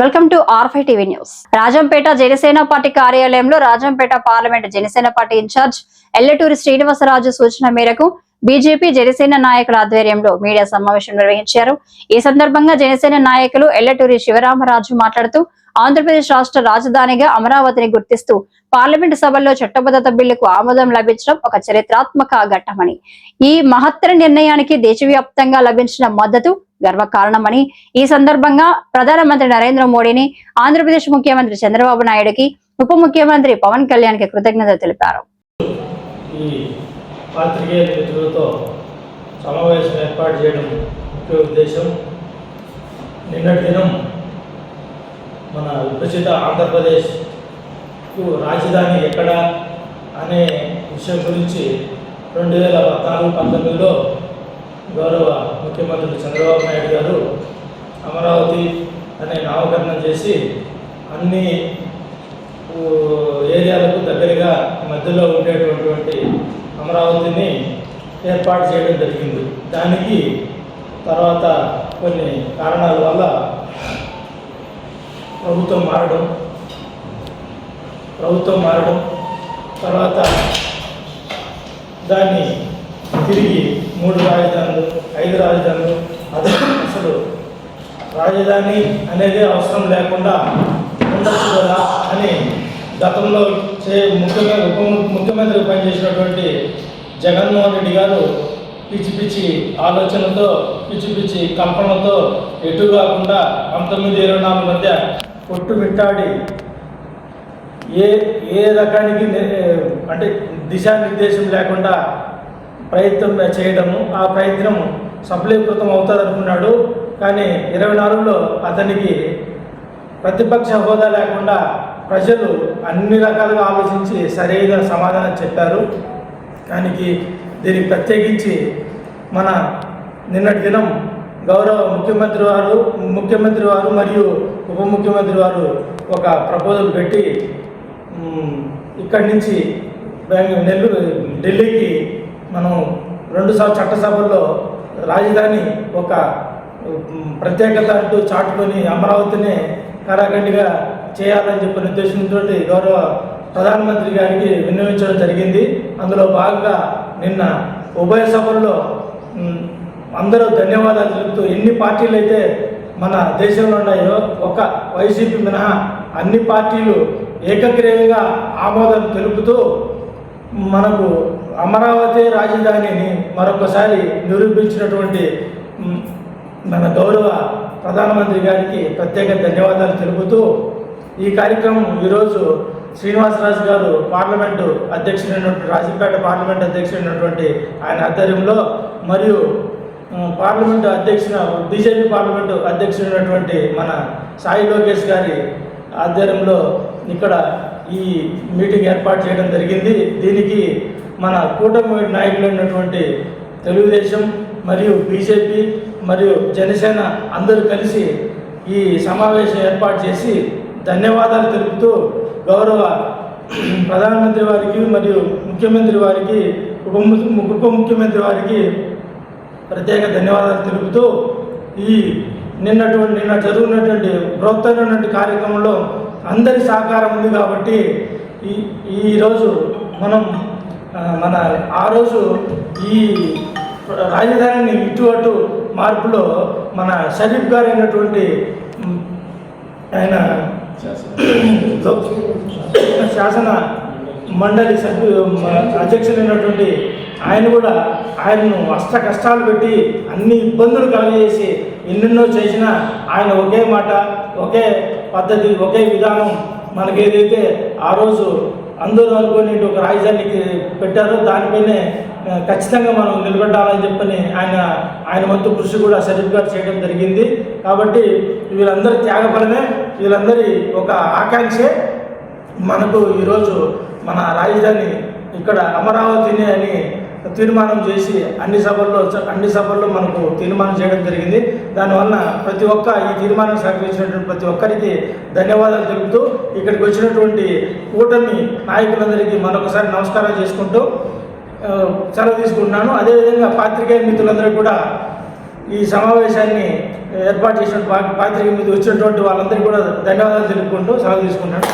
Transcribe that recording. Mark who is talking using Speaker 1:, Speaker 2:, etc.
Speaker 1: Welcome to R5 TV news. Rajampet Janasena party కార్యాలయంలో Rajampet parliament Janasena party in-charge Ellaturi Srinivasaraju సూచన మేరకు బీజేపీ జనసేన నాయకుల ఆధ్వర్యంలో మీడియా సమావేశం నిర్వహించారు. ఈ సందర్భంగా జనసేన నాయకులు ఎల్లటూరి శివరామరాజు మాట్లాడుతూ ఆంధ్రప్రదేశ్ రాష్ట్ర రాజధానిగా అమరావతిని గుర్తిస్తూ పార్లమెంటు సభల్లో చట్టబద్ధత బిల్లుకు ఆమోదం లభించడం ఒక చరిత్రాత్మక ఘట్టమని, ఈ మహత్తర నిర్ణయానికి దేశవ్యాప్తంగా లభించిన మద్దతు గర్వకారణమని, ఈ సందర్భంగా ప్రధానమంత్రి నరేంద్ర మోడీని, ఆంధ్రప్రదేశ్ ముఖ్యమంత్రి చంద్రబాబు నాయుడుకి, ఉప ముఖ్యమంత్రి పవన్ కళ్యాణ్ కి కృతజ్ఞతలు తెలిపారు.
Speaker 2: సమావేశం ఏర్పాటు చేయడం ముఖ్య ఉద్దేశం, నిన్నటి దినం మన విభజిత ఆంధ్రప్రదేశ్కు రాజధాని ఎక్కడ అనే విషయం గురించి 2014-19లో గౌరవ ముఖ్యమంత్రి చంద్రబాబు నాయుడు గారు అమరావతి అనే నామకరణం చేసి అన్ని ఏరియాలకు దగ్గరగా మధ్యలో ఉండేటటువంటి అమరావతిని ఏర్పాటు చేయడం జరిగింది. దానికి తర్వాత కొన్ని కారణాల వల్ల ప్రభుత్వం మారడం తర్వాత దాన్ని తిరిగి 3 రాజధానులు 5 రాజధానులు అసలు రాజధాని అనేది అవసరం లేకుండా ఉండొచ్చు కదా అని గతంలో ముఖ్యమంత్రి పనిచేసినటువంటి జగన్మోహన్ రెడ్డి గారు పిచ్చి ఆలోచనతో పిచ్చి కల్పనతో ఎటు కాకుండా 19-24 మధ్య కొట్టుమిట్టాడి ఏ రకానికి అంటే దిశానిర్దేశం లేకుండా ప్రయత్నం చేయడము, ఆ ప్రయత్నం సఫలీకృతం అవుతుంది అనుకున్నాడు. కానీ 24లో అతనికి ప్రతిపక్ష హోదా లేకుండా ప్రజలు అన్ని రకాలుగా ఆలోచించి సరైన సమాధానం చెప్పారు. కానీ దీనికి ప్రత్యేకించి మన నిన్నటి దినం గౌరవ ముఖ్యమంత్రి వారు మరియు ఉప ముఖ్యమంత్రి వారు ఒక ప్రపోజల్ పెట్టి ఇక్కడి నుంచి ఢిల్లీకి మనం 2 చట్టసభల్లో రాజధాని ఒక ప్రత్యేకత అంటూ చాటుకొని అమరావతిని కరాఖండిగా చేయాలని చెప్పిన ఉద్దేశంతో గౌరవ ప్రధానమంత్రి గారికి విన్నవించడం జరిగింది. అందులో భాగంగా నిన్న ఉభయ సభల్లో అందరూ ధన్యవాదాలు తెలుపుతూ ఎన్ని పార్టీలు అయితే మన దేశంలో ఉన్నాయో ఒక వైసీపీ మినహా అన్ని పార్టీలు ఏకగ్రీవంగా ఆమోదం తెలుపుతూ మనకు అమరావతి రాజధానిని మరొకసారి నిరూపించినటువంటి మన గౌరవ ప్రధానమంత్రి గారికి ప్రత్యేక ధన్యవాదాలు తెలుపుతూ ఈ కార్యక్రమం ఈరోజు శ్రీనివాసరాజు గారు పార్లమెంటు అధ్యక్షుడైనటువంటి రాజంపేట పార్లమెంటు అధ్యక్షుడైనటువంటి ఆయన ఆధ్వర్యంలో మరియు పార్లమెంటు బీజేపీ పార్లమెంటు అధ్యక్షుడైనటువంటి మన సాయి లోకేష్ గారి ఆధ్వర్యంలో ఇక్కడ ఈ మీటింగ్ ఏర్పాటు చేయడం జరిగింది. దీనికి మన కూటమి నాయకులైనటువంటి తెలుగుదేశం మరియు బీజేపీ మరియు జనసేన అందరూ కలిసి ఈ సమావేశం ఏర్పాటు చేసి ధన్యవాదాలు తెలుపుతూ గౌరవ ప్రధానమంత్రి వారికి మరియు ముఖ్యమంత్రి వారికి ఉప ముఖ్యమంత్రి వారికి ప్రత్యేక ధన్యవాదాలు తెలుపుతూ నిన్న జరుగుతున్నటువంటి బృహత్తరమైనటువంటి కార్యక్రమంలో అందరి సహకారం ఉంది కాబట్టి ఈరోజు మనం ఆ రోజు ఈ రాజధానిని ఇటు మార్పులో మన షరీఫ్ గారు అయినటువంటి ఆయన శాసన మండలి అధ్యక్షులైనటువంటి ఆయన కూడా ఆయనను అష్ట కష్టాలు పెట్టి అన్ని ఇబ్బందులు కలగజేసి ఎన్నెన్నో చేసినా ఆయన ఒకే మాట, ఒకే పద్ధతి, ఒకే విధానం మనకి ఏదైతే ఆ రోజు అందరూ అనుకుని ఒక రాజధానికి పెట్టారో దానిపైనే ఖచ్చితంగా మనం నిలబెట్టాలని చెప్పని ఆయన వంతు కృషి కూడా షరీఫ్ గారు చేయడం జరిగింది. కాబట్టి వీళ్ళందరి త్యాగఫలమే, వీళ్ళందరి ఒక ఆకాంక్షే మనకు ఈరోజు మన రాజధాని ఇక్కడ అమరావతిని అని తీర్మానం చేసి అన్ని సభల్లో మనకు తీర్మానం చేయడం జరిగింది. దానివల్ల ఈ తీర్మానం సహకరించినటువంటి ప్రతి ఒక్కరికి ధన్యవాదాలు తెలుపుతూ ఇక్కడికి వచ్చినటువంటి కూటమి నాయకులందరికీ మరొకసారి నమస్కారం చేసుకుంటూ సెలవు తీసుకుంటున్నాను. అదేవిధంగా పాత్రికేయ మిత్రులందరూ కూడా ఈ సమావేశాన్ని ఏర్పాటు చేసిన పాత్రిక మీద వచ్చినటువంటి వాళ్ళందరికీ కూడా ధన్యవాదాలు తెలుపుకుంటూ సెలవు తీసుకుంటాను.